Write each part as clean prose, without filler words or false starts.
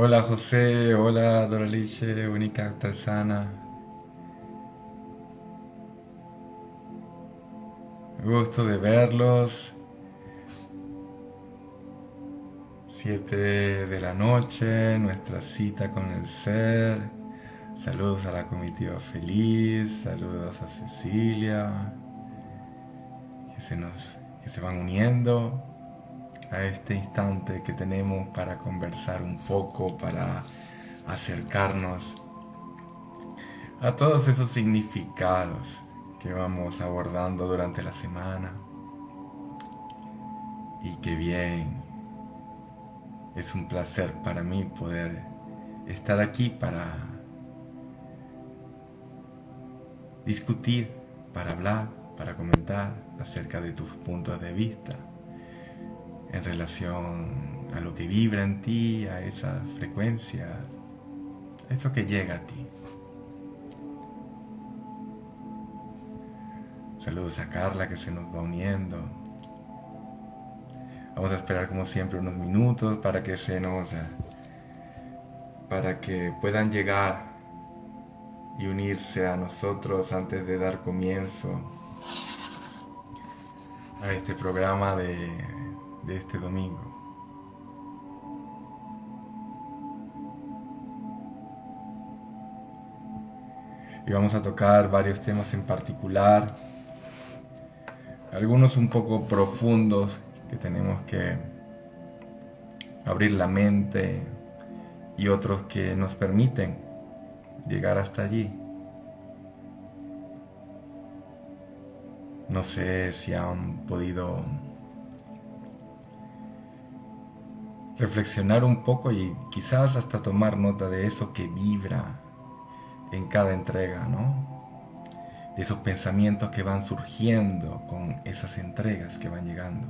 Hola José, hola Doralice, Única Tarzana. Gusto de verlos. 7 de la noche, nuestra cita con el ser. Saludos a la comitiva feliz, saludos a Cecilia, que que se van uniendo a este instante que tenemos para conversar un poco, para acercarnos a todos esos significados que vamos abordando durante la semana. Y qué bien, es un placer para mí poder estar aquí para discutir, para hablar, para comentar acerca de tus puntos de vista en relación a lo que vibra en ti, a esa frecuencia, a eso que llega a ti. Saludos a Carla que se nos va uniendo. Vamos a esperar como siempre unos minutos para que puedan llegar y unirse a nosotros antes de dar comienzo a este programa de este domingo. Y vamos a tocar varios temas en particular, algunos un poco profundos que tenemos que abrir la mente y otros que nos permiten llegar hasta allí. No sé si han podido reflexionar un poco y quizás hasta tomar nota de eso que vibra en cada entrega, ¿no? De esos pensamientos que van surgiendo con esas entregas que van llegando.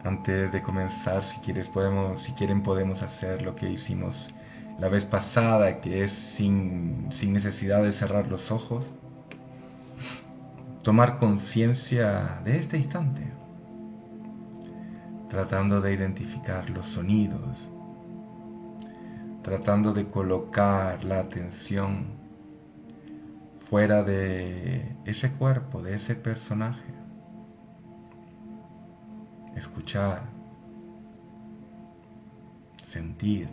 Antes de comenzar, si quieren podemos hacer lo que hicimos la vez pasada, que es sin necesidad de cerrar los ojos, tomar conciencia de este instante, tratando de identificar los sonidos, tratando de colocar la atención fuera de ese cuerpo, de ese personaje, escuchar, sentir,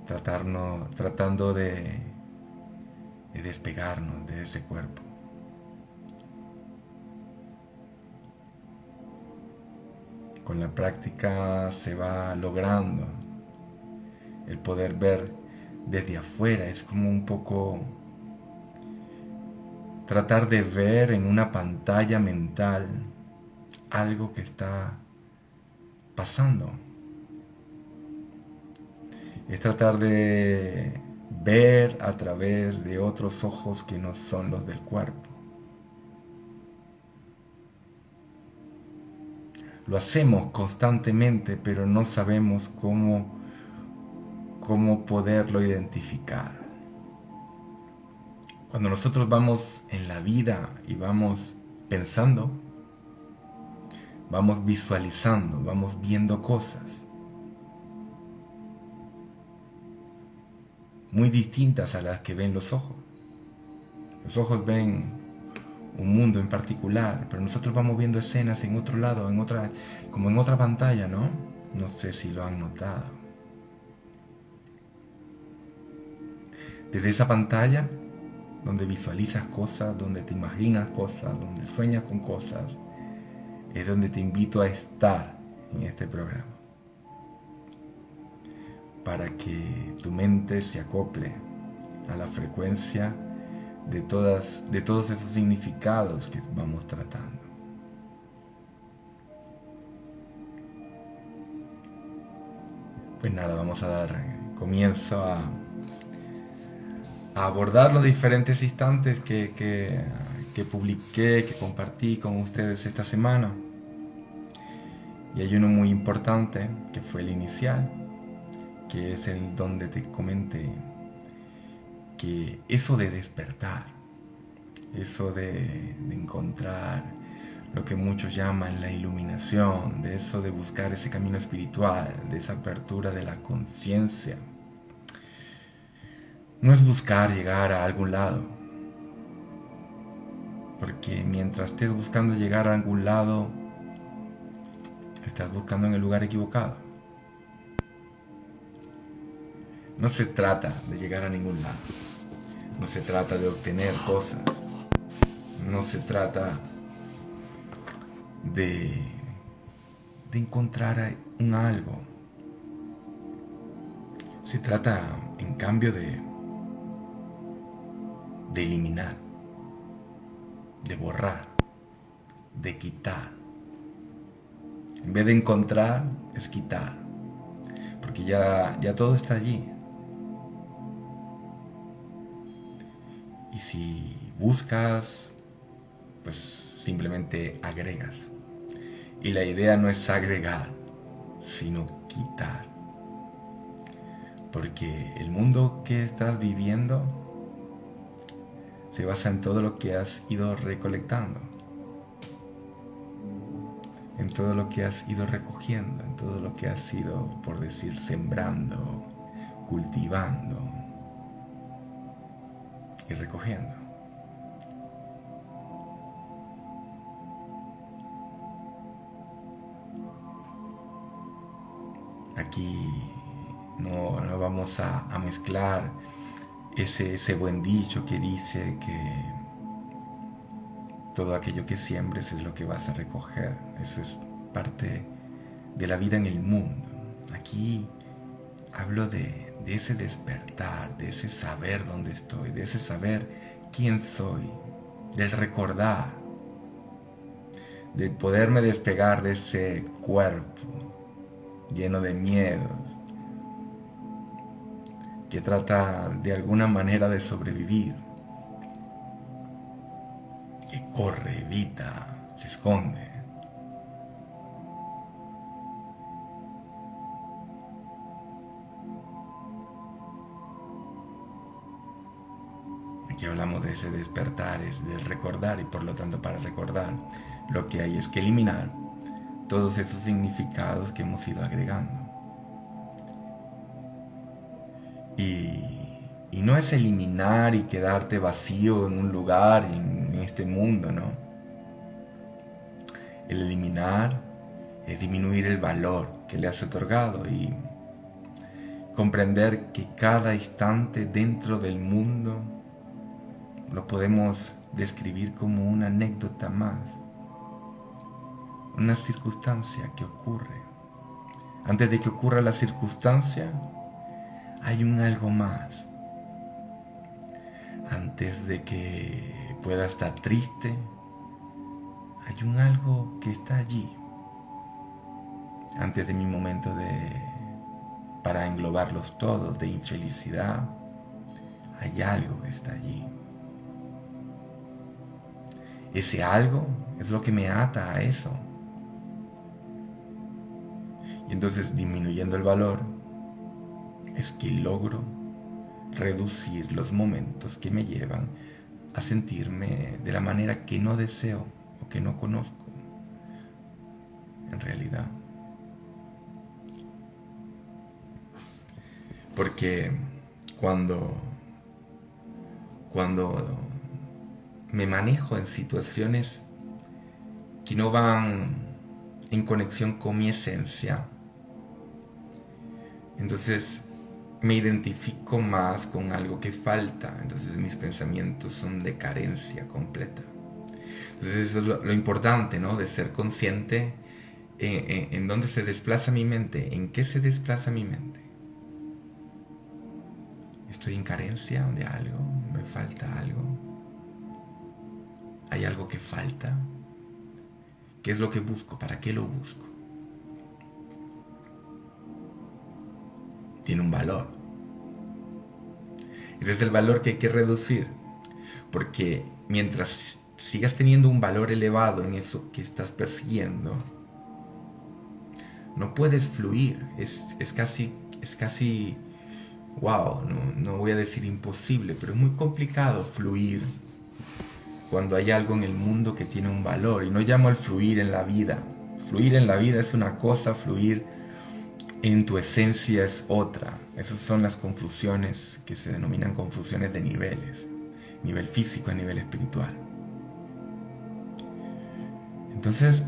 tratando de despegarnos de ese cuerpo. Con la práctica se va logrando el poder ver desde afuera, es como un poco tratar de ver en una pantalla mental algo que está pasando. Es tratar de ver a través de otros ojos que no son los del cuerpo. Lo hacemos constantemente, pero no sabemos cómo poderlo identificar. Cuando nosotros vamos en la vida y vamos pensando, vamos visualizando, vamos viendo cosas muy distintas a las que ven los ojos. Los ojos ven un mundo en particular, pero nosotros vamos viendo escenas en otro lado, como en otra pantalla, ¿no? No sé si lo han notado. Desde esa pantalla, donde visualizas cosas, donde te imaginas cosas, donde sueñas con cosas, es donde te invito a estar en este programa, para que tu mente se acople a la frecuencia de todos esos significados que vamos tratando. Pues nada, vamos a dar comienzo a abordar los diferentes instantes que publiqué, que compartí con ustedes esta semana. Y hay uno muy importante, que fue el inicial, que es el donde te comenté que eso de despertar, eso de encontrar lo que muchos llaman la iluminación, de eso de buscar ese camino espiritual, de esa apertura de la conciencia. No es buscar llegar a algún lado, porque mientras estés buscando llegar a algún lado, estás buscando en el lugar equivocado. No se trata de llegar a ningún lado, no se trata de obtener cosas, no se trata de encontrar un algo. Se trata, en cambio, de eliminar, de borrar, de quitar. En vez de encontrar, es quitar, porque ya todo está allí. Y si buscas, pues simplemente agregas. Y la idea no es agregar, sino quitar. Porque el mundo que estás viviendo se basa en todo lo que has ido recolectando, en todo lo que has ido recogiendo, en todo lo que has ido, por decir, sembrando, cultivando y recogiendo. Aquí no vamos a mezclar ese buen dicho que dice que todo aquello que siembres es lo que vas a recoger. Eso es parte de la vida en el mundo. Aquí hablo de ese despertar, de ese saber dónde estoy, de ese saber quién soy, del recordar, de poderme despegar de ese cuerpo lleno de miedos, que trata de alguna manera de sobrevivir, que corre, evita, se esconde. Aquí hablamos de ese despertar, es de recordar, y por lo tanto para recordar lo que hay es que eliminar todos esos significados que hemos ido agregando. Y no es eliminar y quedarte vacío en un lugar, en este mundo, ¿no? El eliminar es disminuir el valor que le has otorgado y comprender que cada instante dentro del mundo lo podemos describir como una anécdota más, una circunstancia que ocurre. Antes de que ocurra la circunstancia, hay un algo más. Antes de que pueda estar triste, hay un algo que está allí. Antes de mi momento para englobarlos todos, de infelicidad, hay algo que está allí. Ese algo es lo que me ata a eso. Y entonces, disminuyendo el valor, es que logro reducir los momentos que me llevan a sentirme de la manera que no deseo o que no conozco en realidad. Porque cuando me manejo en situaciones que no van en conexión con mi esencia, entonces me identifico más con algo que falta. Entonces mis pensamientos son de carencia completa. Entonces eso es lo importante, ¿no? De ser consciente en dónde se desplaza mi mente, en qué se desplaza mi mente. ¿Estoy en carencia de algo? ¿Me falta algo? ¿Hay algo que falta? ¿Qué es lo que busco? ¿Para qué lo busco? Tiene un valor. Y desde el valor que hay que reducir. Porque mientras sigas teniendo un valor elevado en eso que estás persiguiendo, no puedes fluir. Es casi, wow, no voy a decir imposible, pero es muy complicado fluir cuando hay algo en el mundo que tiene un valor. Y no llamo al fluir en la vida. Fluir en la vida es una cosa, fluir en tu esencia es otra. Esas son las confusiones que se denominan confusiones de niveles. Nivel físico a nivel espiritual. Entonces,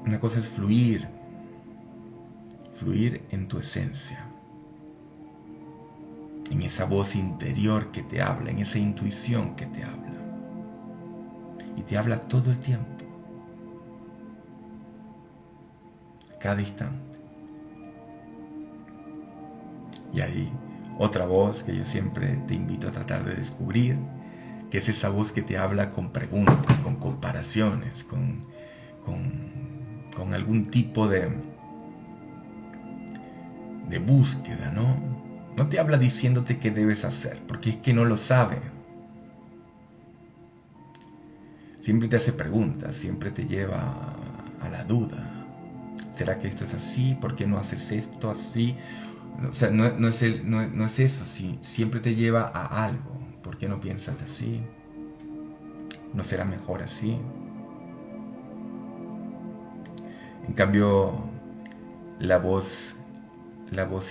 una cosa es fluir. Fluir en tu esencia. En esa voz interior que te habla, en esa intuición que te habla. Y te habla todo el tiempo. Cada instante. Y hay otra voz que yo siempre te invito a tratar de descubrir, que es esa voz que te habla con preguntas, con comparaciones, con algún tipo de búsqueda, ¿no? No te habla diciéndote qué debes hacer, porque es que no lo sabe. Siempre te hace preguntas, siempre te lleva a la duda. ¿Será que esto es así? ¿Por qué no haces esto así? O sea, no es eso, sí. Siempre te lleva a algo. ¿Por qué no piensas así? ¿No será mejor así? En cambio, la voz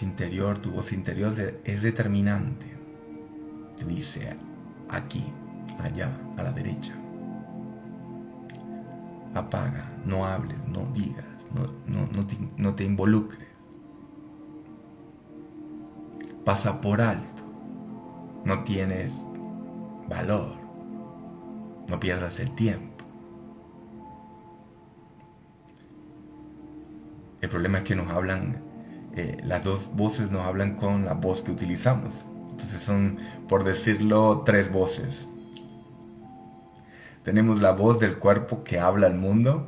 interior, tu voz interior es determinante. Te dice aquí, allá, a la derecha. Apaga, no hables, no digas, no te involucres. Pasa por alto. No tienes valor. No pierdas el tiempo. El problema es que nos hablan, las dos voces nos hablan con la voz que utilizamos. Entonces son, por decirlo, tres voces. Tenemos la voz del cuerpo que habla al mundo.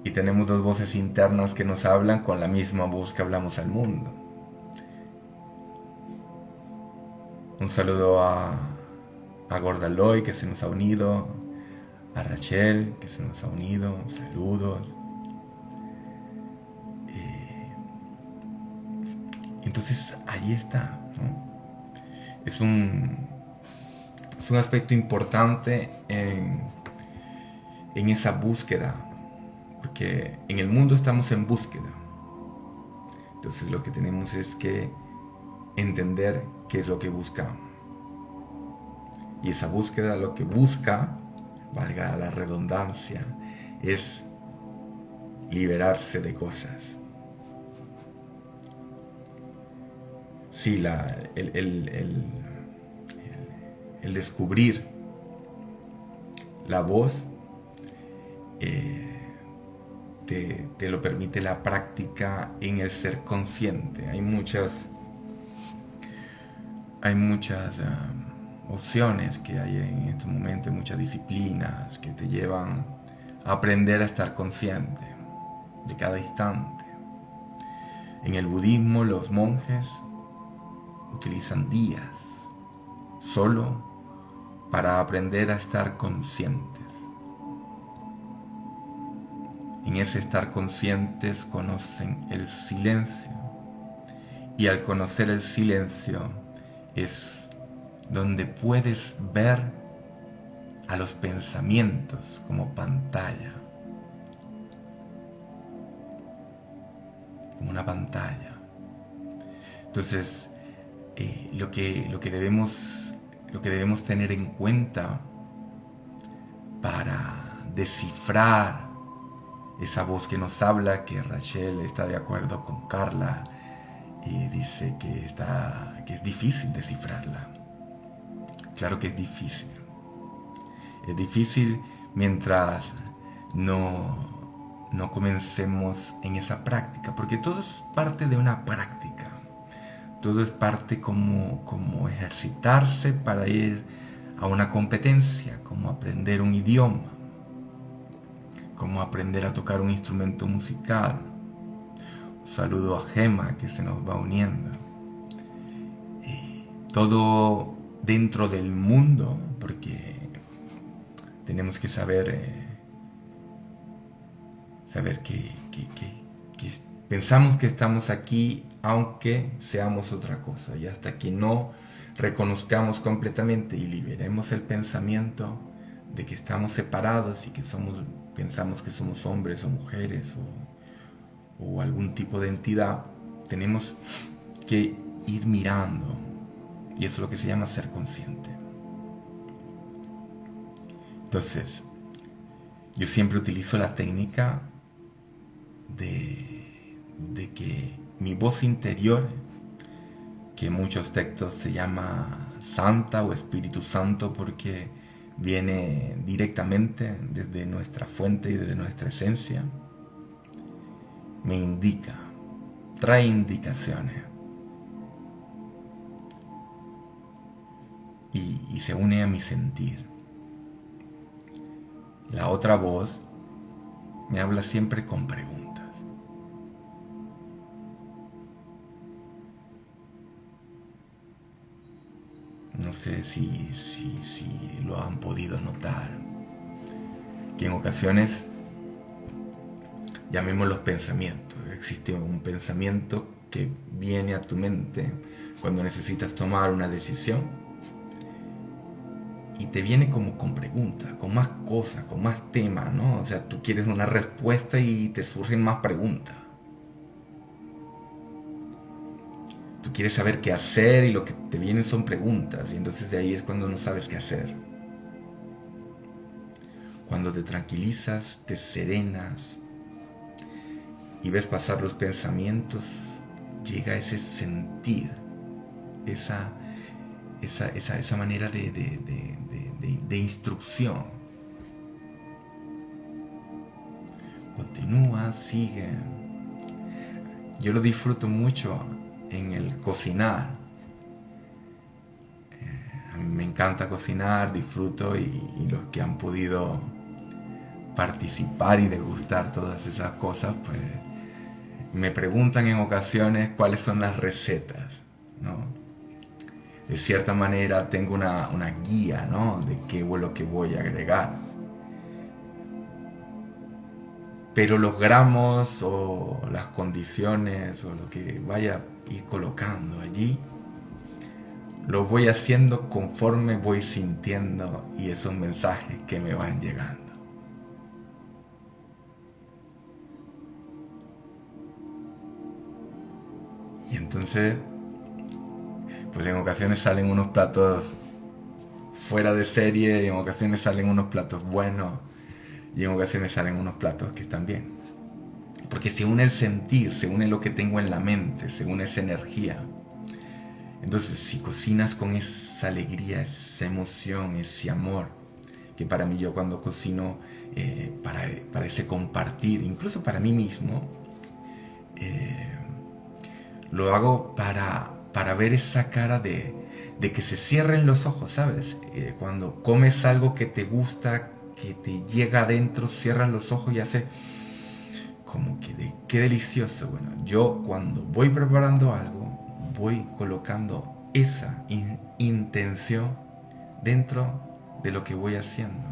Y tenemos dos voces internas que nos hablan con la misma voz que hablamos al mundo. Un saludo a Gordaloy, que se nos ha unido, a Rachel, que se nos ha unido, saludos. Entonces ahí está, ¿no? Es un aspecto importante en esa búsqueda, porque en el mundo estamos en búsqueda. Entonces lo que tenemos es que entender qué es lo que buscamos. Y esa búsqueda lo que busca, valga la redundancia, es liberarse de cosas. Sí, el descubrir la voz te lo permite la práctica en el ser consciente. Hay muchas opciones que hay en este momento, muchas disciplinas que te llevan a aprender a estar consciente de cada instante. En el budismo los monjes utilizan días solo para aprender a estar conscientes. En ese estar conscientes conocen el silencio, y al conocer el silencio es donde puedes ver a los pensamientos como pantalla, como una pantalla. Entonces, lo que debemos tener en cuenta para descifrar esa voz que nos habla, que Rachel está de acuerdo con Carla y dice que es difícil descifrarla. Claro que es difícil. Es difícil mientras no comencemos en esa práctica, porque todo es parte de una práctica. Todo es parte como ejercitarse para ir a una competencia, como aprender un idioma, como aprender a tocar un instrumento musical. Un saludo a Gema, que se nos va uniendo. Todo dentro del mundo, porque tenemos que saber que pensamos que estamos aquí aunque seamos otra cosa, y hasta que no reconozcamos completamente y liberemos el pensamiento de que estamos separados y que pensamos que somos hombres o mujeres o algún tipo de entidad, tenemos que ir mirando, y eso es lo que se llama ser consciente. Entonces, yo siempre utilizo la técnica de que mi voz interior, que en muchos textos se llama Santa o Espíritu Santo porque viene directamente desde nuestra fuente y desde nuestra esencia, me indica, trae indicaciones y se une a mi sentir. La otra voz me habla siempre con preguntas. No sé si lo han podido notar, que en ocasiones, llamemos los pensamientos, existe un pensamiento que viene a tu mente cuando necesitas tomar una decisión y te viene como con preguntas, con más cosas, con más temas, ¿no? O sea, tú quieres una respuesta y te surgen más preguntas. Tú quieres saber qué hacer y lo que te vienen son preguntas, y entonces de ahí es cuando no sabes qué hacer. Cuando te tranquilizas, te serenas y ves pasar los pensamientos, llega ese sentir, esa manera de instrucción. Continúa, sigue. Yo lo disfruto mucho en el cocinar. A mí me encanta cocinar, disfruto, y los que han podido participar y degustar todas esas cosas, pues me preguntan en ocasiones cuáles son las recetas, ¿no? De cierta manera tengo una guía, ¿no? De qué es lo que voy a agregar. Pero los gramos o las condiciones o lo que vaya a ir colocando allí, lo voy haciendo conforme voy sintiendo y esos mensajes que me van llegando. Y entonces, pues en ocasiones salen unos platos fuera de serie, y en ocasiones salen unos platos buenos, y en ocasiones salen unos platos que están bien. Porque se une el sentir, se une lo que tengo en la mente, se une esa energía. Entonces, si cocinas con esa alegría, esa emoción, ese amor, que para mí, yo cuando cocino, para ese compartir, incluso para mí mismo, lo hago para ver esa cara de que se cierren los ojos, ¿sabes? Cuando comes algo que te gusta, que te llega adentro, cierras los ojos y hace como que qué delicioso. Bueno, yo cuando voy preparando algo, voy colocando esa intención dentro de lo que voy haciendo.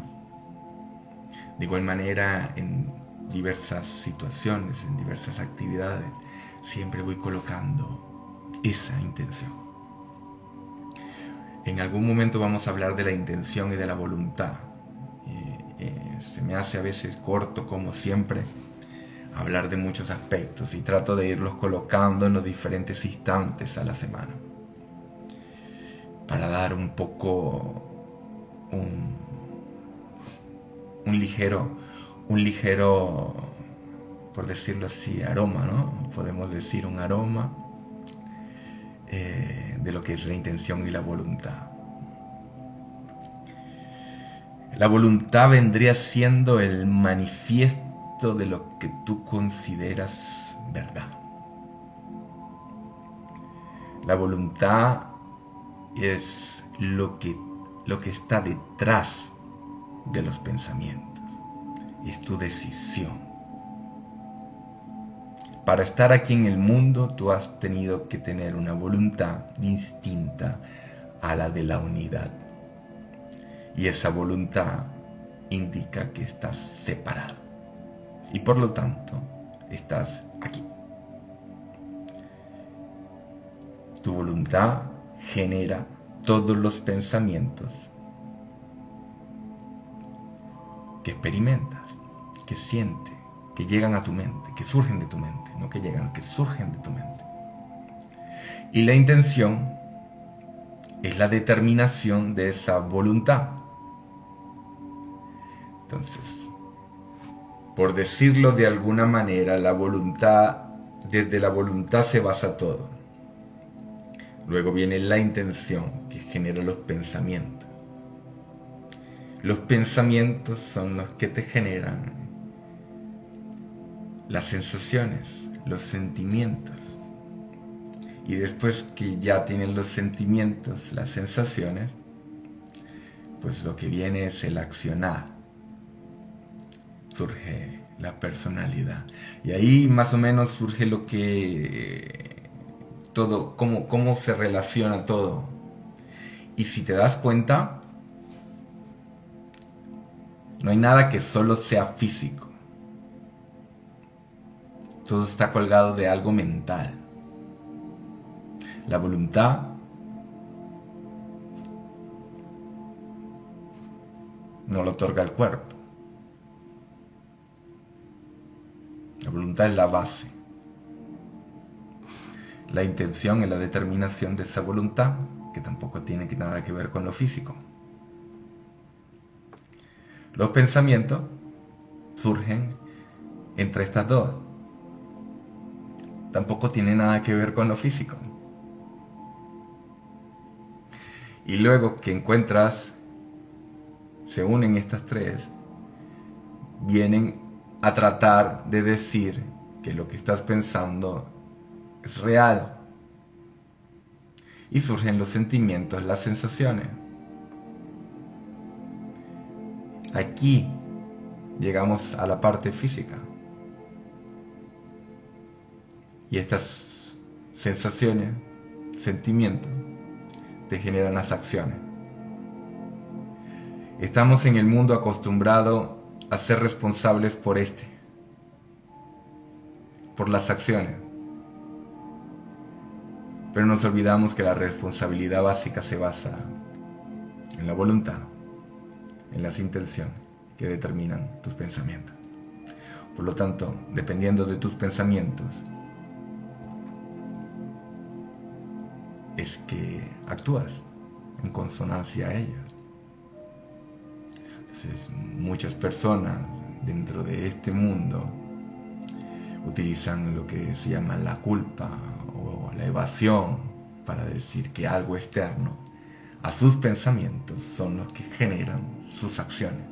De igual manera, en diversas situaciones, en diversas actividades, siempre voy colocando esa intención. En algún momento vamos a hablar de la intención y de la voluntad. Se me hace a veces corto, como siempre, hablar de muchos aspectos, y trato de irlos colocando en los diferentes instantes a la semana para dar un poco un ligero, por decirlo así, aroma, ¿no? Podemos decir un aroma de lo que es la intención y la voluntad. La voluntad vendría siendo el manifiesto de lo que tú consideras verdad. La voluntad es lo que está detrás de los pensamientos. Es tu decisión. Para estar aquí en el mundo, tú has tenido que tener una voluntad distinta a la de la unidad. Y esa voluntad indica que estás separado. Y por lo tanto, estás aquí. Tu voluntad genera todos los pensamientos que experimentas, que sientes, que llegan a tu mente, que surgen de tu mente, no que llegan, que surgen de tu mente. Y la intención es la determinación de esa voluntad. Entonces, por decirlo de alguna manera, la voluntad, desde la voluntad se basa todo. Luego viene la intención, que genera los pensamientos. Los pensamientos son los que te generan las sensaciones, los sentimientos. Y después que ya tienen los sentimientos, las sensaciones, pues lo que viene es el accionar. Surge la personalidad. Y ahí más o menos surge lo que todo, cómo se relaciona todo. Y si te das cuenta, no hay nada que solo sea físico. Todo está colgado de algo mental. La voluntad no lo otorga el cuerpo. La voluntad es la base. La intención es la determinación de esa voluntad, que tampoco tiene nada que ver con lo físico. Los pensamientos surgen entre estas dos. Tampoco tiene nada que ver con lo físico. Y luego que encuentras, se unen estas tres, vienen a tratar de decir que lo que estás pensando es real. Y surgen los sentimientos, las sensaciones. Aquí llegamos a la parte física. Y estas sensaciones, sentimientos, te generan las acciones. Estamos en el mundo acostumbrados a ser responsables por las acciones. Pero nos olvidamos que la responsabilidad básica se basa en la voluntad, en las intenciones que determinan tus pensamientos. Por lo tanto, dependiendo de tus pensamientos, es que actúas en consonancia a ellos. Entonces, muchas personas dentro de este mundo utilizan lo que se llama la culpa o la evasión para decir que algo externo a sus pensamientos son los que generan sus acciones.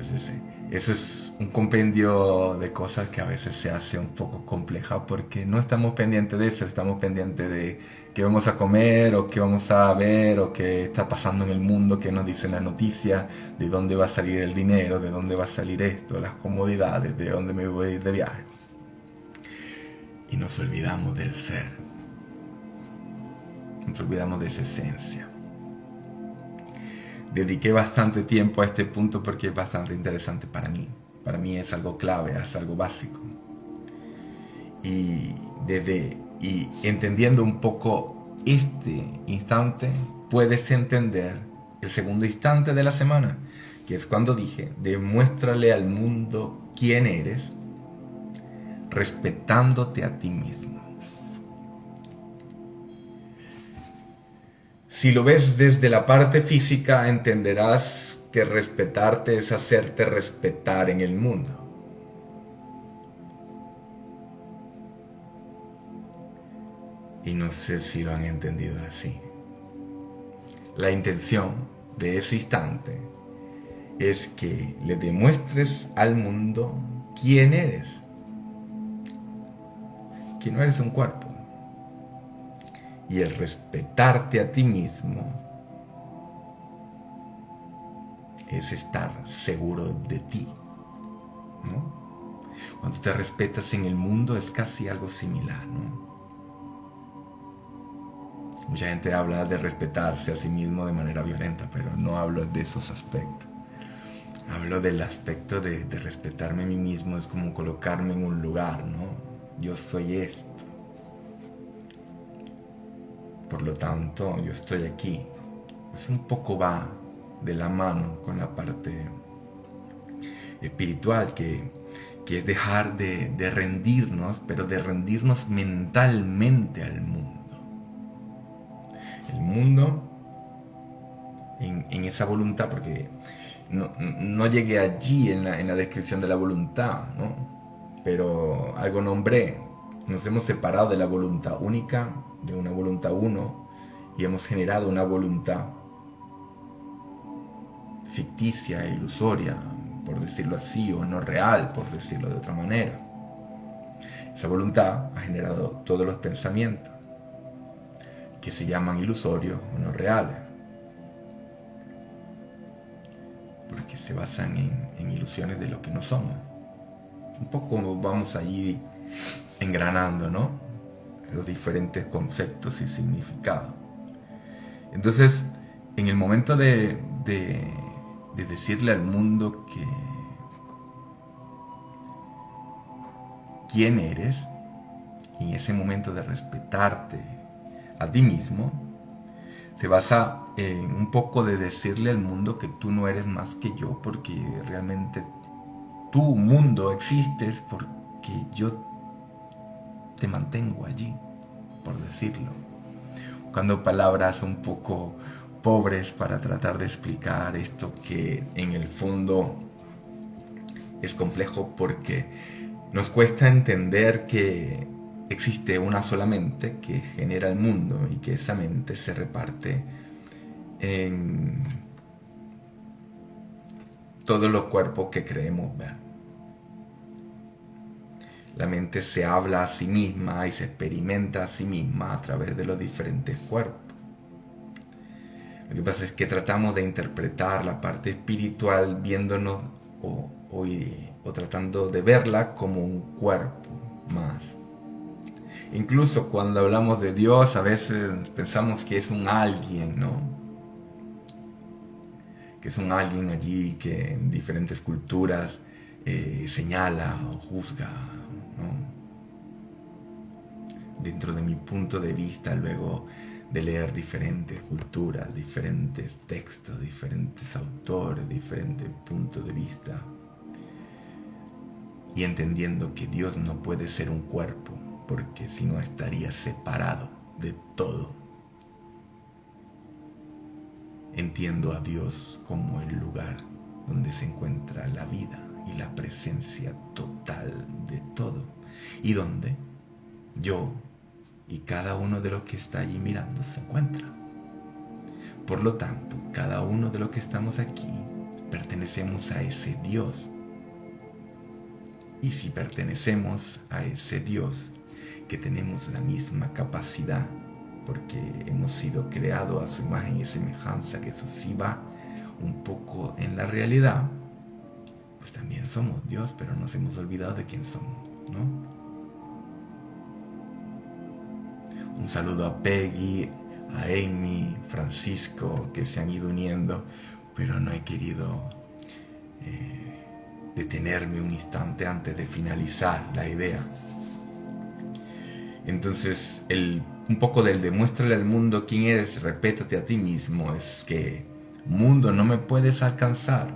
Entonces, eso es un compendio de cosas que a veces se hace un poco compleja porque no estamos pendientes de eso, estamos pendientes de qué vamos a comer o qué vamos a ver o qué está pasando en el mundo, qué nos dicen las noticias, de dónde va a salir el dinero, de dónde va a salir esto, las comodidades, de dónde me voy a ir de viaje. Y nos olvidamos del ser, nos olvidamos de esa esencia. Dediqué bastante tiempo a este punto porque es bastante interesante para mí. Para mí es algo clave, es algo básico. Y entendiendo un poco este instante, puedes entender el segundo instante de la semana, que es cuando dije, demuéstrale al mundo quién eres, respetándote a ti mismo. Si lo ves desde la parte física, entenderás que respetarte es hacerte respetar en el mundo. Y no sé si lo han entendido así. La intención de ese instante es que le demuestres al mundo quién eres. Que no eres un cuerpo. Y el respetarte a ti mismo es estar seguro de ti, ¿no? Cuando te respetas en el mundo es casi algo similar, ¿no? Mucha gente habla de respetarse a sí mismo de manera violenta, pero no hablo de esos aspectos. Hablo del aspecto de respetarme a mí mismo, es como colocarme en un lugar, ¿no? Yo soy esto. por lo tanto yo estoy aquí. Pues un poco va de la mano con la parte espiritual, que es dejar de rendirnos, pero de rendirnos mentalmente al mundo. El mundo en esa voluntad, porque no llegué allí en la descripción de la voluntad, ¿no? Pero algo nombré. Nos hemos separado de la voluntad única, de una voluntad uno, y hemos generado una voluntad ficticia e ilusoria, por decirlo así, o no real, por decirlo de otra manera. Esa voluntad ha generado todos los pensamientos que se llaman ilusorios o no reales, porque se basan en ilusiones de lo que no somos. Un poco vamos allí engranando, ¿no?, los diferentes conceptos y significados. Entonces, en el momento de decirle al mundo que quién eres, y en ese momento de respetarte a ti mismo, se basa en un poco de decirle al mundo que tú no eres más que yo, porque realmente tu mundo existes porque yo te mantengo allí, por decirlo. Buscando palabras un poco pobres para tratar de explicar esto que en el fondo es complejo, porque nos cuesta entender que existe una sola mente que genera el mundo y que esa mente se reparte en todos los cuerpos que creemos ver. La mente se habla a sí misma y se experimenta a sí misma a través de los diferentes cuerpos. Lo que pasa es que tratamos de interpretar la parte espiritual viéndonos o tratando de verla como un cuerpo más. Incluso cuando hablamos de Dios, a veces pensamos que es un alguien, ¿no? Que es un alguien allí que en diferentes culturas señala o juzga, ¿no? Dentro de mi punto de vista, luego de leer diferentes culturas, diferentes textos, diferentes autores, diferentes puntos de vista, y entendiendo que Dios no puede ser un cuerpo, porque si no estaría separado de todo. Entiendo a Dios como el lugar donde se encuentra la vida y la presencia total de todo, y donde yo y cada uno de los que está allí mirando se encuentra. Por lo tanto, cada uno de los que estamos aquí pertenecemos a ese Dios. Y si pertenecemos a ese Dios, que tenemos la misma capacidad, porque hemos sido creados a su imagen y semejanza, que eso sí va un poco en la realidad, pues también somos Dios, pero nos hemos olvidado de quién somos, ¿no? Un saludo a Peggy, a Amy, Francisco, que se han ido uniendo, pero no he querido detenerme un instante antes de finalizar la idea. Entonces, un poco del demuéstrale al mundo quién eres, respétate a ti mismo, es que, mundo, no me puedes alcanzar.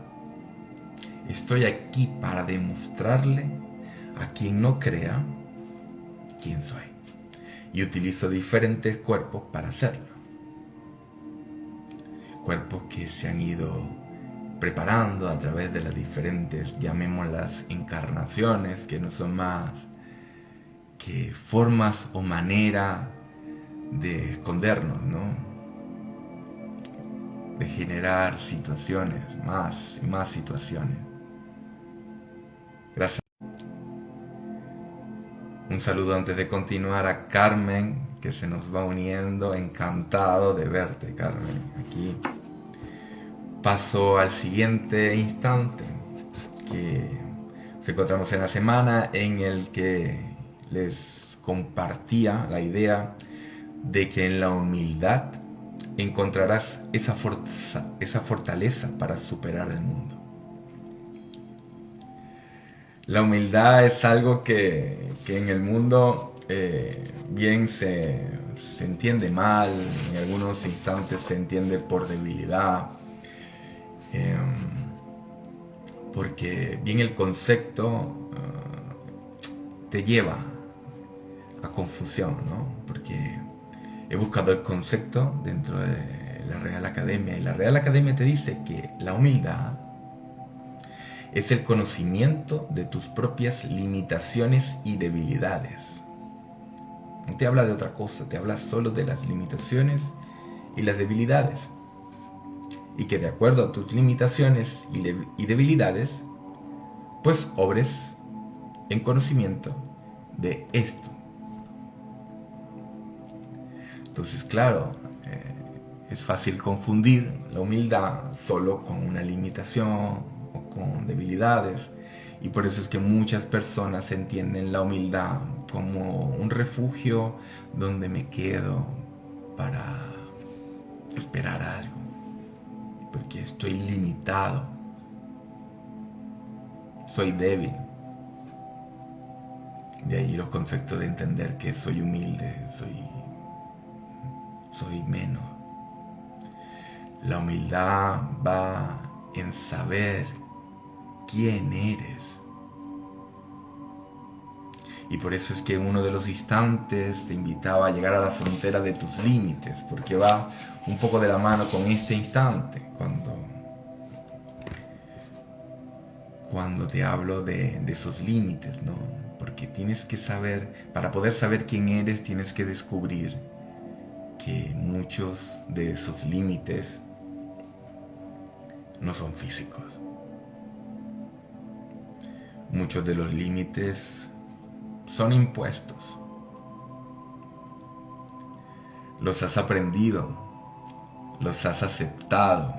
Estoy aquí para demostrarle a quien no crea quién soy. Y utilizo diferentes cuerpos para hacerlo. Cuerpos que se han ido preparando a través de las diferentes, llamémoslas, encarnaciones, que no son más que formas o manera de escondernos, ¿no? De generar situaciones, más y más situaciones. Gracias. Un saludo antes de continuar a Carmen, que se nos va uniendo. Encantado de verte, Carmen. Aquí paso al siguiente instante, que nos encontramos en la semana en el que les compartía la idea de que en la humildad encontrarás esa fortaleza para superar el mundo. La humildad es algo que en el mundo bien se entiende mal, en algunos instantes se entiende por debilidad, porque bien el concepto te lleva a confusión, ¿no? Porque he buscado el concepto dentro de la Real Academia y la Real Academia te dice que la humildad es el conocimiento de tus propias limitaciones y debilidades. No te habla de otra cosa, te habla solo de las limitaciones y las debilidades. Y que de acuerdo a tus limitaciones y debilidades, pues obres en conocimiento de esto. Entonces, claro, es fácil confundir la humildad solo con una limitación o con debilidades. Y por eso es que muchas personas entienden la humildad como un refugio donde me quedo para esperar algo, porque estoy limitado, soy débil. De ahí los conceptos de entender que soy humilde, soy menos. La humildad va en saber quién eres. Y por eso es que en uno de los instantes te invitaba a llegar a la frontera de tus límites, porque va un poco de la mano con este instante, cuando te hablo de esos límites, ¿no? Porque tienes que saber, para poder saber quién eres, tienes que descubrir que muchos de esos límites no son físicos. Muchos de los límites son impuestos. Los has aprendido, los has aceptado,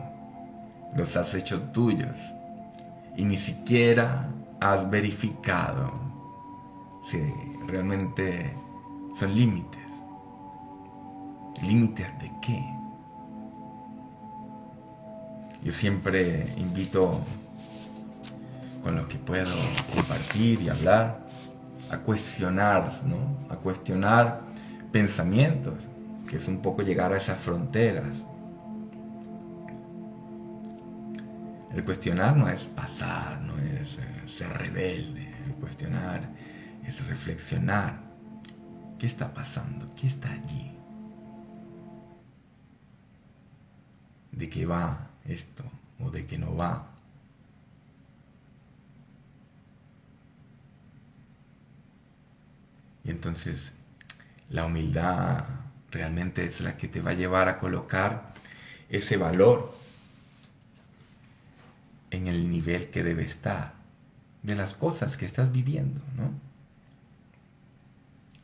los has hecho tuyos y ni siquiera has verificado si realmente son límites. ¿Límites de qué? Yo siempre invito, con los que puedo compartir y hablar, a cuestionar, ¿no? A cuestionar pensamientos, que es un poco llegar a esas fronteras. El cuestionar no es pasar, no es ser rebelde. El cuestionar es reflexionar. ¿Qué está pasando? ¿Qué está allí? ¿De qué va esto? ¿O de qué no va? Y entonces la humildad realmente es la que te va a llevar a colocar ese valor en el nivel que debe estar de las cosas que estás viviendo, ¿no?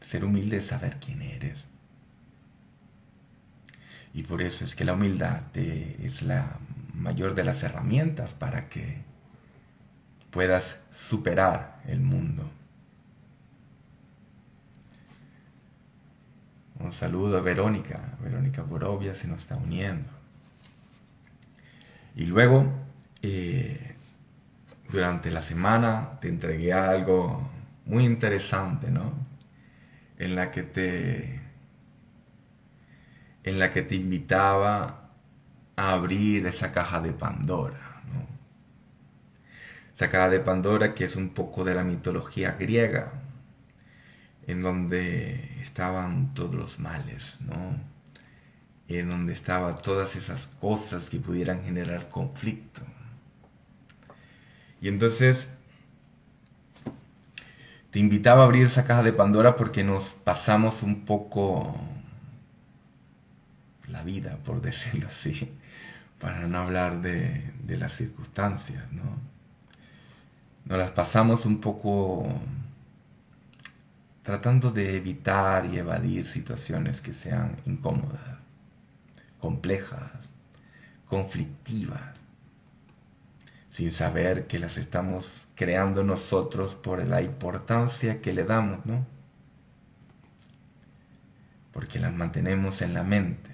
Ser humilde es saber quién eres. Y por eso es que la humildad es la mayor de las herramientas para que puedas superar el mundo. Un saludo a Verónica Borovia se nos está uniendo. Y luego, durante la semana te entregué algo muy interesante, ¿no? En la que te invitaba a abrir esa caja de Pandora, ¿no? Esa caja de Pandora que es un poco de la mitología griega, en donde estaban todos los males, ¿no? En donde estaban todas esas cosas que pudieran generar conflicto. Y entonces te invitaba a abrir esa caja de Pandora porque nos pasamos un poco la vida, por decirlo así, para no hablar de las circunstancias, ¿no? Nos las pasamos un poco tratando de evitar y evadir situaciones que sean incómodas, complejas, conflictivas, sin saber que las estamos creando nosotros por la importancia que le damos, ¿no? Porque las mantenemos en la mente.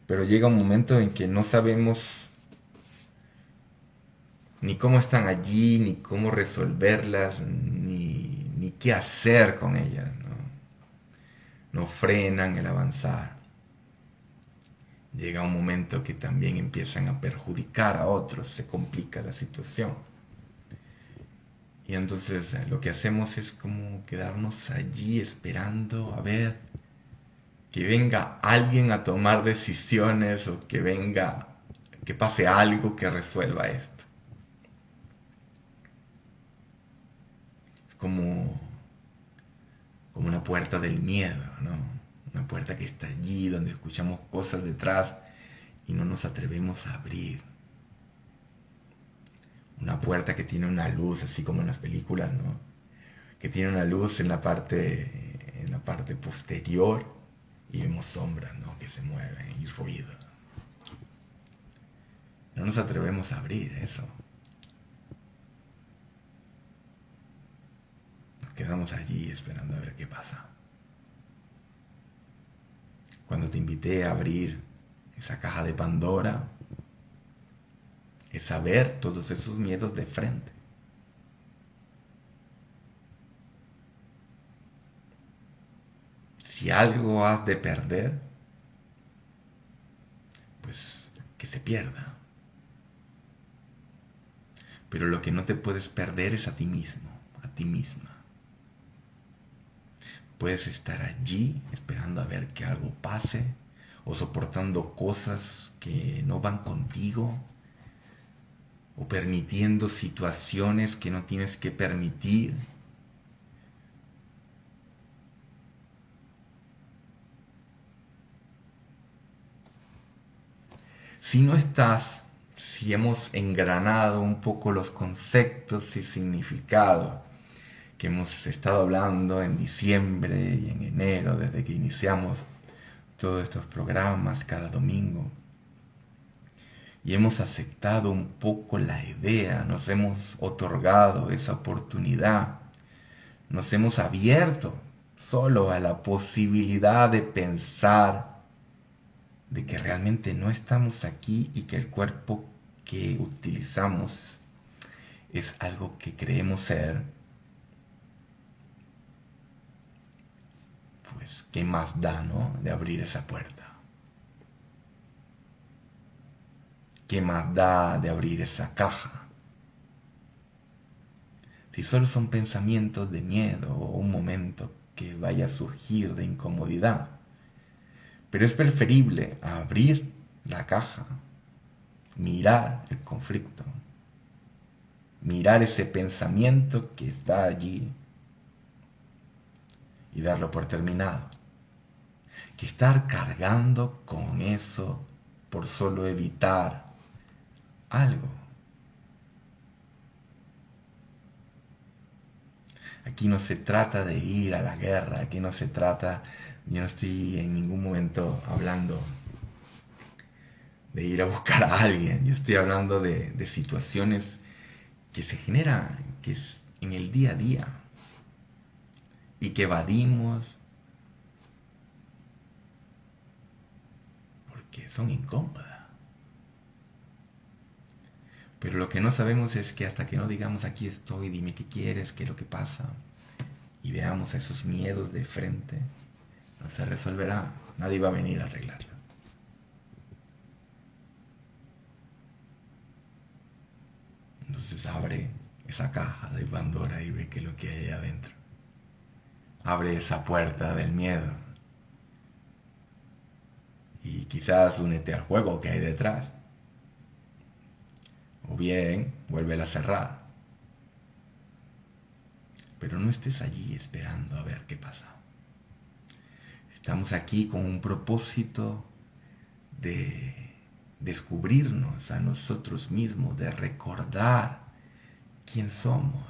Pero llega un momento en que no sabemos ni cómo están allí, ni cómo resolverlas, ni qué hacer con ellas, ¿no? no frenan el avanzar. Llega un momento que también empiezan a perjudicar a otros, se complica la situación. Y entonces lo que hacemos es como quedarnos allí esperando a ver que venga alguien a tomar decisiones o que pase algo que resuelva esto. Es como una puerta del miedo, ¿no? Una puerta que está allí donde escuchamos cosas detrás y no nos atrevemos a abrir. Una puerta que tiene una luz, así como en las películas, ¿no? Que tiene una luz en la parte posterior y vemos sombras, ¿no? Que se mueven y ruido. No nos atrevemos a abrir eso. Nos quedamos allí esperando a ver qué pasa. Cuando te invité a abrir esa caja de Pandora, es a ver todos esos miedos de frente. Si algo has de perder, pues que se pierda. Pero lo que no te puedes perder es a ti mismo, a ti misma. Puedes estar allí esperando a ver que algo pase o soportando cosas que no van contigo o permitiendo situaciones que no tienes que permitir. Si hemos engranado un poco los conceptos y significados que hemos estado hablando en diciembre y en enero, desde que iniciamos todos estos programas cada domingo, y hemos aceptado un poco la idea, nos hemos otorgado esa oportunidad, nos hemos abierto solo a la posibilidad de pensar de que realmente no estamos aquí y que el cuerpo que utilizamos es algo que creemos ser, pues qué más da, ¿no? De abrir esa puerta. ¿Qué más da de abrir esa caja? Si solo son pensamientos de miedo o un momento que vaya a surgir de incomodidad. Pero es preferible abrir la caja, mirar el conflicto, mirar ese pensamiento que está allí y darlo por terminado, que estar cargando con eso por solo evitar algo. Aquí no se trata de ir a la guerra, aquí no se trata, yo no estoy en ningún momento hablando de ir a buscar a alguien, yo estoy hablando de situaciones que se generan, que es en el día a día y que evadimos porque son incómodas. Pero lo que no sabemos es que hasta que no digamos aquí estoy, dime qué quieres, qué es lo que pasa, y veamos esos miedos de frente, no se resolverá, nadie va a venir a arreglarlo. Entonces abre esa caja de Pandora y ve qué es lo que hay ahí adentro. Abre esa puerta del miedo. Y quizás únete al juego que hay detrás. O bien, vuélvela a cerrar. Pero no estés allí esperando a ver qué pasa. Estamos aquí con un propósito de descubrirnos a nosotros mismos, de recordar quién somos.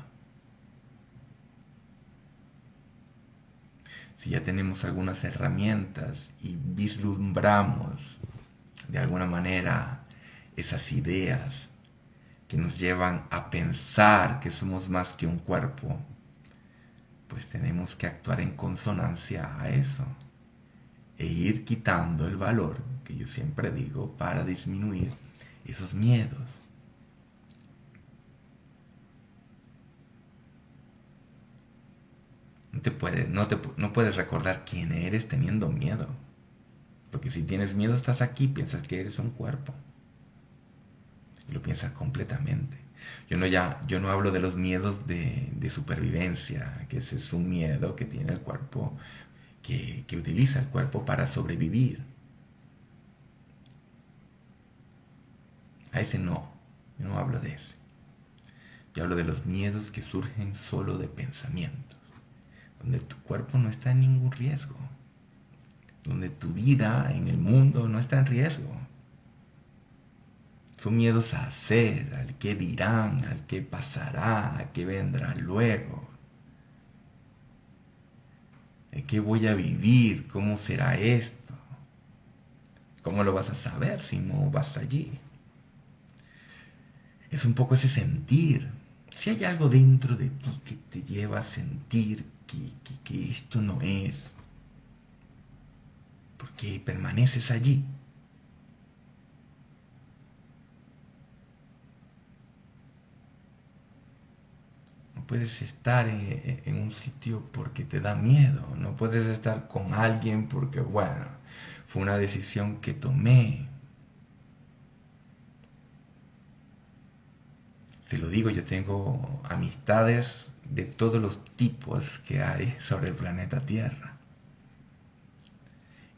Si ya tenemos algunas herramientas y vislumbramos de alguna manera esas ideas que nos llevan a pensar que somos más que un cuerpo, pues tenemos que actuar en consonancia a eso e ir quitando el valor, que yo siempre digo, para disminuir esos miedos. No puedes recordar quién eres teniendo miedo. Porque si tienes miedo estás aquí, piensas que eres un cuerpo. Y lo piensas completamente. Yo no hablo de los miedos de supervivencia, que ese es un miedo que tiene el cuerpo, que utiliza el cuerpo para sobrevivir. A ese no, yo no hablo de ese. Yo hablo de los miedos que surgen solo de pensamientos, donde tu cuerpo no está en ningún riesgo, donde tu vida en el mundo no está en riesgo. Son miedos a hacer, al qué dirán, al qué pasará, a qué vendrá luego, de qué voy a vivir, cómo será esto, cómo lo vas a saber si no vas allí. Es un poco ese sentir. Si hay algo dentro de ti que te lleva a sentir que esto no es, porque permaneces allí. No puedes estar en un sitio porque te da miedo. No puedes estar con alguien porque, bueno, fue una decisión que tomé. Te lo digo, yo tengo amistades de todos los tipos que hay sobre el planeta Tierra.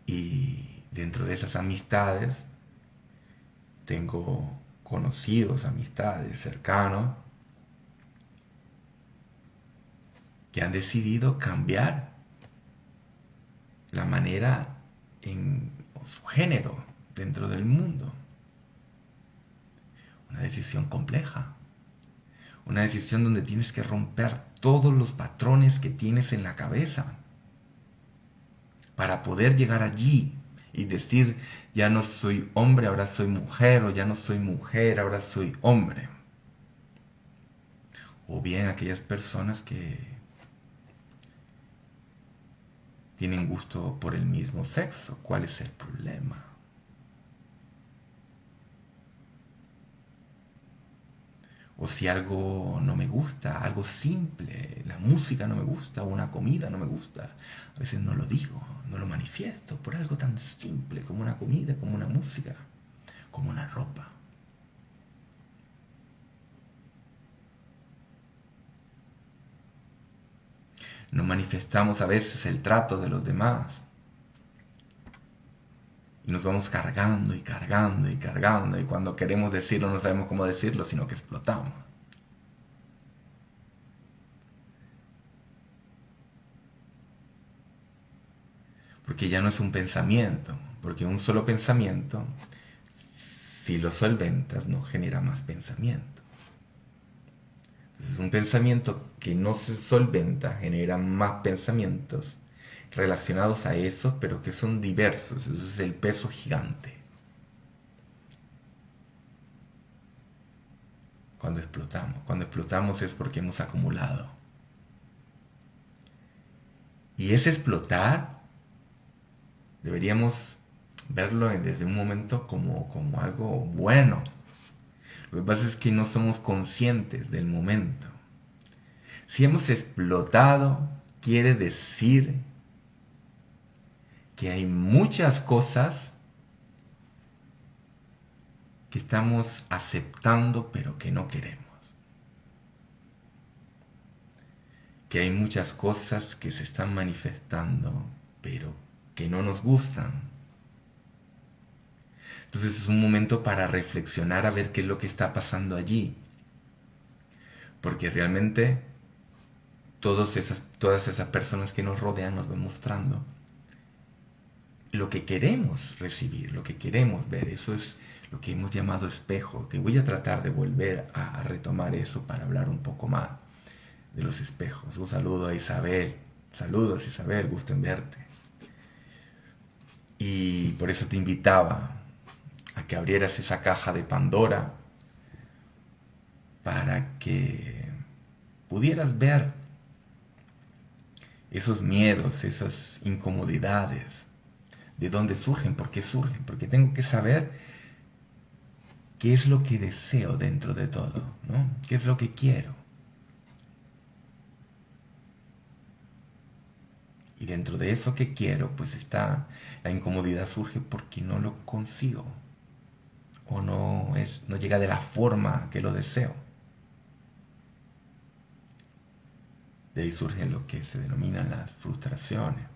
Y dentro de esas amistades tengo conocidos, amistades, cercanos, que han decidido cambiar la manera en su género dentro del mundo. Una decisión compleja. Una decisión donde tienes que romper todos los patrones que tienes en la cabeza para poder llegar allí y decir, ya no soy hombre, ahora soy mujer, o ya no soy mujer, ahora soy hombre. O bien aquellas personas que tienen gusto por el mismo sexo. ¿Cuál es el problema? O si algo no me gusta, algo simple, la música no me gusta, o una comida no me gusta, a veces no lo digo, no lo manifiesto por algo tan simple como una comida, como una música, como una ropa. No manifestamos a veces el trato de los demás. Y nos vamos cargando y cargando y cargando, y cuando queremos decirlo no sabemos cómo decirlo, sino que explotamos. Porque ya no es un pensamiento, porque un solo pensamiento, si lo solventas, no genera más pensamiento. Entonces, un pensamiento que no se solventa genera más pensamientos relacionados a eso, pero que son diversos. Eso es el peso gigante. Cuando explotamos es porque hemos acumulado. Y ese explotar deberíamos verlo desde un momento como algo bueno. Lo que pasa es que no somos conscientes del momento. Si hemos explotado, quiere decir que hay muchas cosas que estamos aceptando pero que no queremos. Que hay muchas cosas que se están manifestando pero que no nos gustan. Entonces es un momento para reflexionar a ver qué es lo que está pasando allí. Porque realmente todas esas personas que nos rodean nos van mostrando lo que queremos recibir, lo que queremos ver. Eso es lo que hemos llamado espejo, que voy a tratar de volver a retomar eso para hablar un poco más de los espejos. Un saludo a Isabel. Saludos Isabel, gusto en verte. Y por eso te invitaba a que abrieras esa caja de Pandora para que pudieras ver esos miedos, esas incomodidades, de dónde surgen, por qué surgen, porque tengo que saber qué es lo que deseo dentro de todo, ¿no? ¿Qué es lo que quiero? Y dentro de eso que quiero, pues está, la incomodidad surge porque no lo consigo. O no llega de la forma que lo deseo. De ahí surgen lo que se denominan las frustraciones.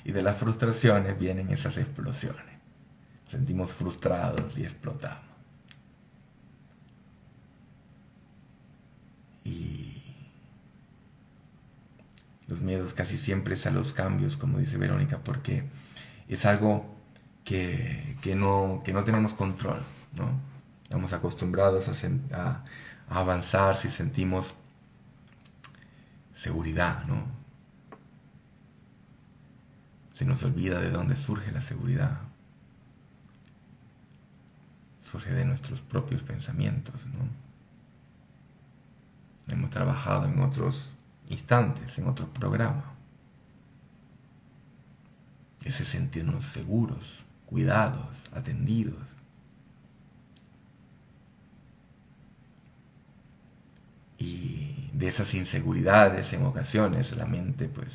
Y de las frustraciones vienen esas explosiones. Sentimos frustrados y explotamos. Y los miedos casi siempre es a los cambios, como dice Verónica, porque es algo que no tenemos control, ¿no? Estamos acostumbrados a avanzar si sentimos seguridad, ¿no? Se nos olvida de dónde surge la seguridad. Surge de nuestros propios pensamientos, ¿no? Hemos trabajado en otros instantes, en otros programas. Ese sentirnos seguros, cuidados, atendidos. Y de esas inseguridades en ocasiones la mente pues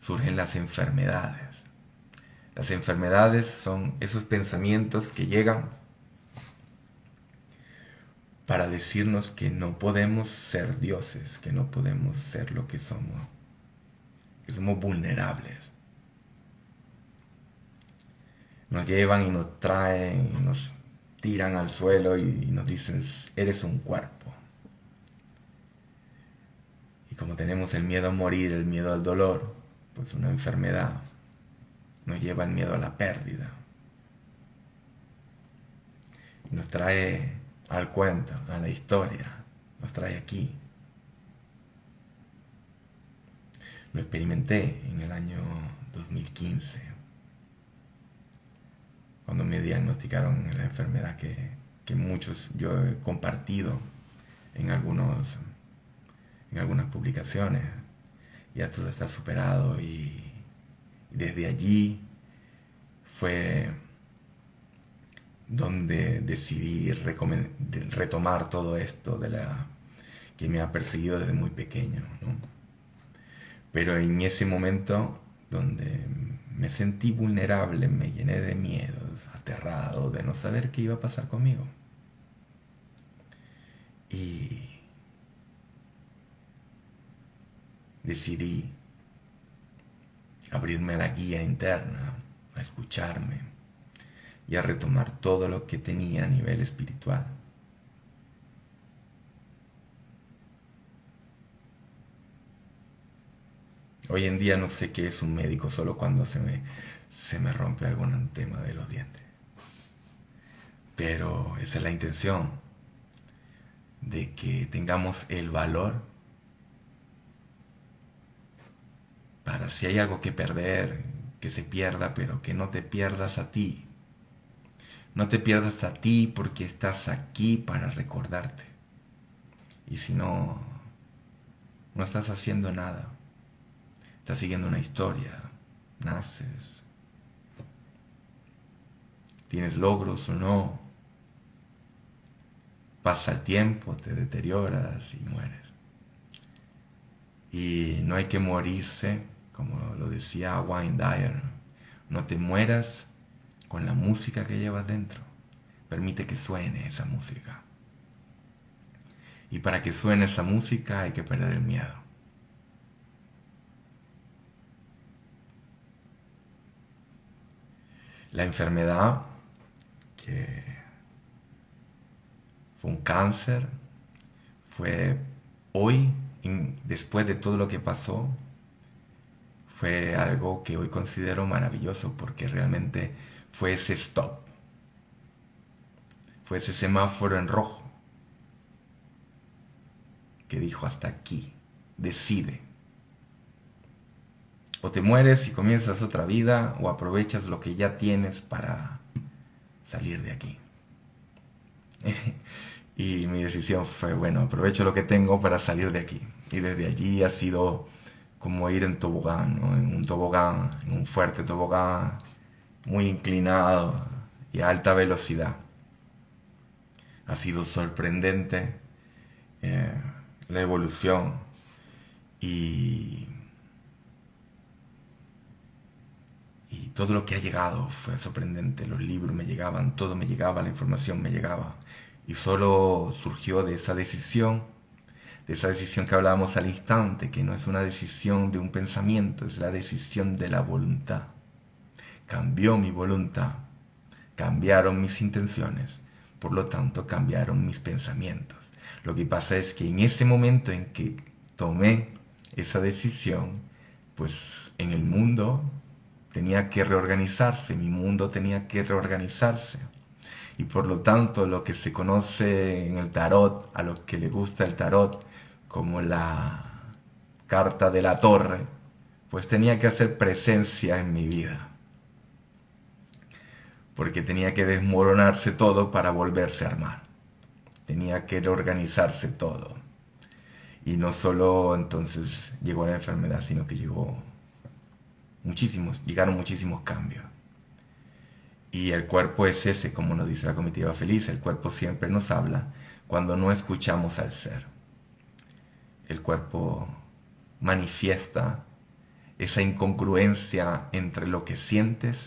surgen las enfermedades. Las enfermedades son esos pensamientos que llegan para decirnos que no podemos ser dioses, que no podemos ser lo que somos vulnerables. Nos llevan y nos traen y nos tiran al suelo y nos dicen, eres un cuerpo. Y como tenemos el miedo a morir, el miedo al dolor, pues una enfermedad nos lleva el miedo a la pérdida. Y nos trae al cuento, a la historia, nos trae aquí. Lo experimenté en el año 2015, cuando me diagnosticaron la enfermedad que muchos yo he compartido en algunas publicaciones. Ya todo está superado y desde allí fue donde decidí retomar todo esto que me ha perseguido desde muy pequeño, ¿no? Pero en ese momento donde me sentí vulnerable, me llené de miedos, aterrado de no saber qué iba a pasar conmigo. Y decidí abrirme a la guía interna, a escucharme y a retomar todo lo que tenía a nivel espiritual. Hoy en día no sé qué es un médico, solo cuando se me rompe algún tema de los dientes. Pero esa es la intención, de que tengamos el valor para si hay algo que perder, que se pierda, pero que no te pierdas a ti. No te pierdas a ti porque estás aquí para recordarte. Y si no estás haciendo nada. Estás siguiendo una historia. Naces. Tienes logros o no. Pasa el tiempo, te deterioras y mueres. Y no hay que morirse, como lo decía Wayne Dyer. No te mueras con la música que llevas dentro. Permite que suene esa música. Y para que suene esa música hay que perder el miedo. La enfermedad, que fue un cáncer, fue hoy, después de todo lo que pasó, fue algo que hoy considero maravilloso porque realmente fue ese stop. Fue ese semáforo en rojo que dijo hasta aquí, decide. O te mueres y comienzas otra vida o aprovechas lo que ya tienes para salir de aquí. Y mi decisión fue, bueno, aprovecho lo que tengo para salir de aquí. Y desde allí ha sido como ir en tobogán, ¿no? En un tobogán, en un fuerte tobogán, muy inclinado y a alta velocidad. Ha sido sorprendente la evolución y todo lo que ha llegado fue sorprendente. Los libros me llegaban, todo me llegaba, la información me llegaba. Y solo surgió de esa decisión que hablábamos al instante, que no es una decisión de un pensamiento, es la decisión de la voluntad. Cambió mi voluntad, cambiaron mis intenciones, por lo tanto cambiaron mis pensamientos. Lo que pasa es que en ese momento en que tomé esa decisión, pues en el mundo tenía que reorganizarse, mi mundo tenía que reorganizarse. Y por lo tanto lo que se conoce en el tarot, a los que les gusta el tarot, como la carta de la torre, pues tenía que hacer presencia en mi vida. Porque tenía que desmoronarse todo para volverse a armar. Tenía que reorganizarse todo. Y no solo entonces llegó la enfermedad, sino que llegaron muchísimos cambios. Y el cuerpo es ese, como nos dice la comitiva feliz, el cuerpo siempre nos habla cuando no escuchamos al ser. El cuerpo manifiesta esa incongruencia entre lo que sientes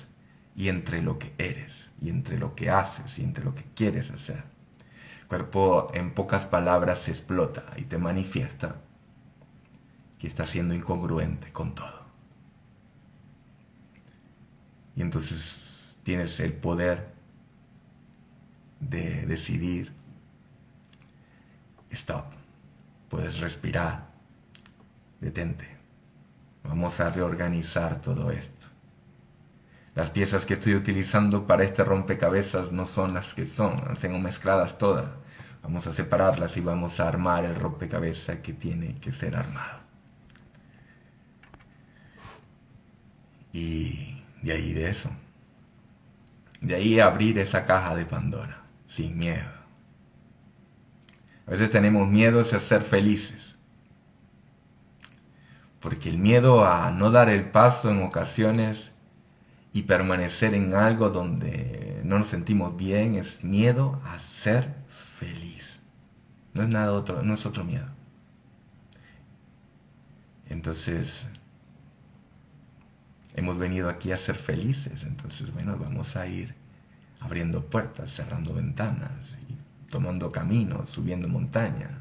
y entre lo que eres, y entre lo que haces y entre lo que quieres hacer. El cuerpo en pocas palabras se explota y te manifiesta que está siendo incongruente con todo. Y entonces tienes el poder de decidir, stop, puedes respirar, detente, vamos a reorganizar todo esto. Las piezas que estoy utilizando para este rompecabezas no son las que son, las tengo mezcladas todas. Vamos a separarlas y vamos a armar el rompecabezas que tiene que ser armado. Y de ahí de eso. De ahí abrir esa caja de Pandora, sin miedo. A veces tenemos miedo a ser felices. Porque el miedo a no dar el paso en ocasiones y permanecer en algo donde no nos sentimos bien es miedo a ser feliz. No es nada otro, no es otro miedo. Entonces, hemos venido aquí a ser felices, entonces bueno, vamos a ir abriendo puertas, cerrando ventanas, y tomando caminos, subiendo montañas.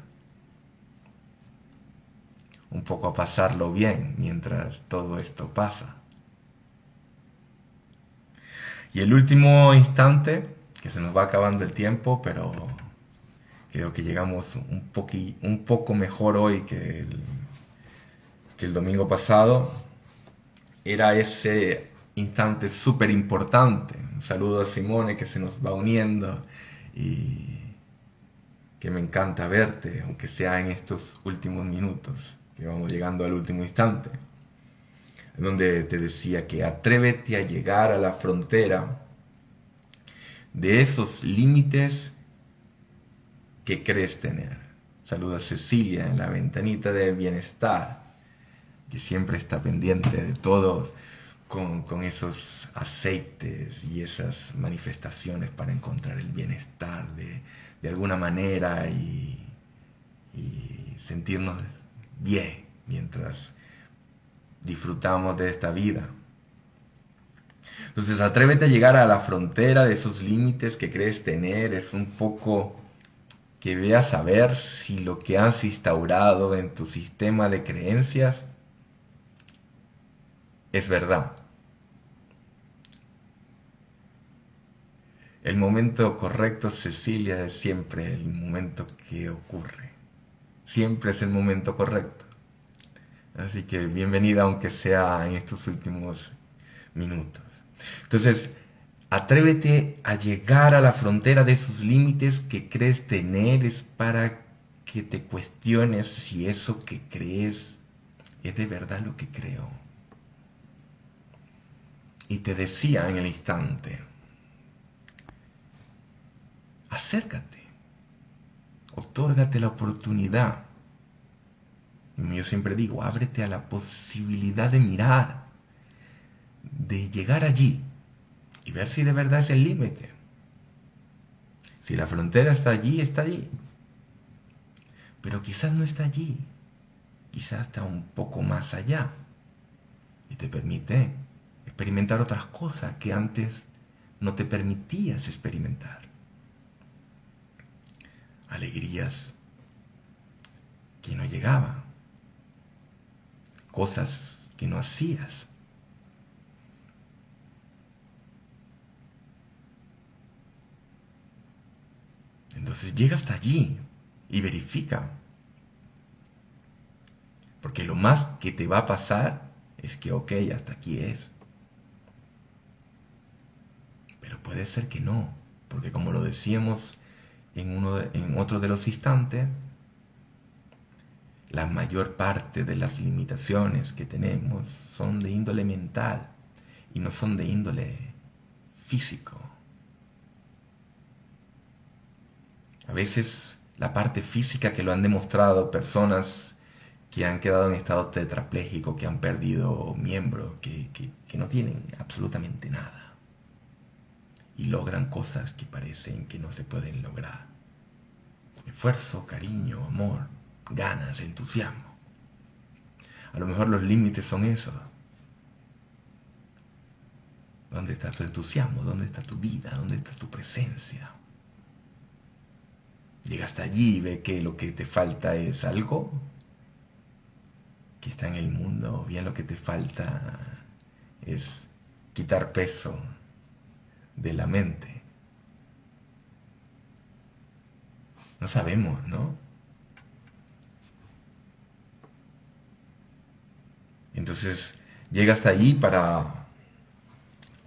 Un poco a pasarlo bien mientras todo esto pasa. Y el último instante, que se nos va acabando el tiempo, pero creo que llegamos un poco mejor hoy que el domingo pasado, era ese instante súper importante. Un saludo a Simone que se nos va uniendo y que me encanta verte, aunque sea en estos últimos minutos, que vamos llegando al último instante, donde te decía que atrévete a llegar a la frontera de esos límites que crees tener. Saluda a Cecilia en la ventanita del bienestar, que siempre está pendiente de todos con esos aceites y esas manifestaciones para encontrar el bienestar de alguna manera y sentirnos bien mientras disfrutamos de esta vida. Entonces atrévete a llegar a la frontera de esos límites que crees tener. Es un poco que veas a ver si lo que has instaurado en tu sistema de creencias es verdad. El momento correcto, Cecilia, es siempre el momento que ocurre. Siempre es el momento correcto. Así que bienvenida aunque sea en estos últimos minutos. Entonces, atrévete a llegar a la frontera de esos límites que crees tener. Es para que te cuestiones si eso que crees es de verdad lo que creo. Y te decía en el instante, acércate, otórgate la oportunidad. Yo siempre digo, ábrete a la posibilidad de mirar, de llegar allí y ver si de verdad es el límite. Si la frontera está allí, está allí. Pero quizás no está allí, quizás está un poco más allá y te permite experimentar otras cosas que antes no te permitías experimentar. Alegrías que no llegaban, cosas que no hacías. Entonces llega hasta allí y verifica. Porque lo más que te va a pasar es que, ok, hasta aquí es. Pero puede ser que no, porque como lo decíamos en otro de los instantes, la mayor parte de las limitaciones que tenemos son de índole mental y no son de índole físico. A veces la parte física, que lo han demostrado personas que han quedado en estado tetrapléjico, que han perdido miembros, que no tienen absolutamente nada y logran cosas que parecen que no se pueden lograr. Esfuerzo, cariño, amor, ganas, entusiasmo. A lo mejor los límites son esos. ¿Dónde está tu entusiasmo? ¿Dónde está tu vida? ¿Dónde está tu presencia? Llega hasta allí y ve que lo que te falta es algo que está en el mundo, o bien lo que te falta es quitar peso de la mente. No sabemos, ¿no? Entonces llega hasta allí para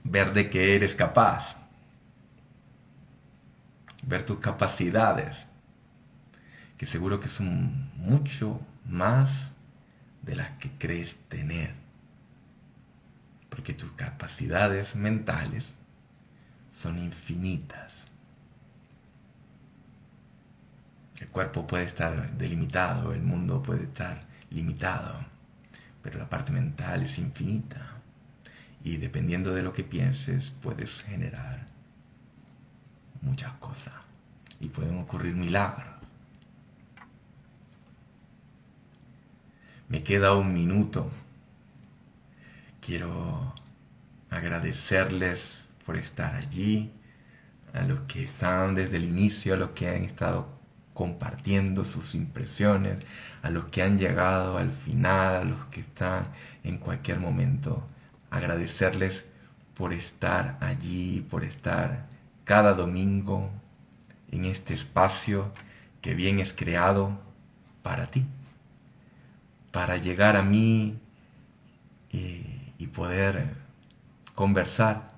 ver de qué eres capaz, ver tus capacidades, que seguro que son mucho más de las que crees tener, porque tus capacidades mentales son infinitas. El cuerpo puede estar delimitado, el mundo puede estar limitado, pero la parte mental es infinita, y dependiendo de lo que pienses puedes generar muchas cosas y pueden ocurrir milagros. Me queda un minuto. Quiero agradecerles por estar allí, a los que están desde el inicio, a los que han estado compartiendo sus impresiones, a los que han llegado al final, a los que están en cualquier momento. Agradecerles por estar allí, por estar cada domingo en este espacio que bien es creado para ti, para llegar a mí y poder conversar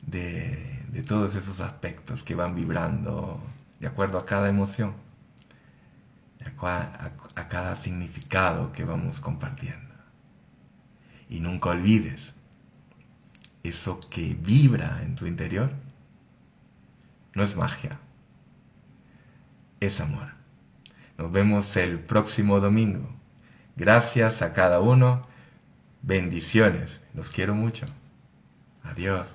de todos esos aspectos que van vibrando de acuerdo a cada emoción, a cada significado que vamos compartiendo. Y nunca olvides, eso que vibra en tu interior no es magia, es amor. Nos vemos el próximo domingo. Gracias a cada uno. Bendiciones. Los quiero mucho. Adiós.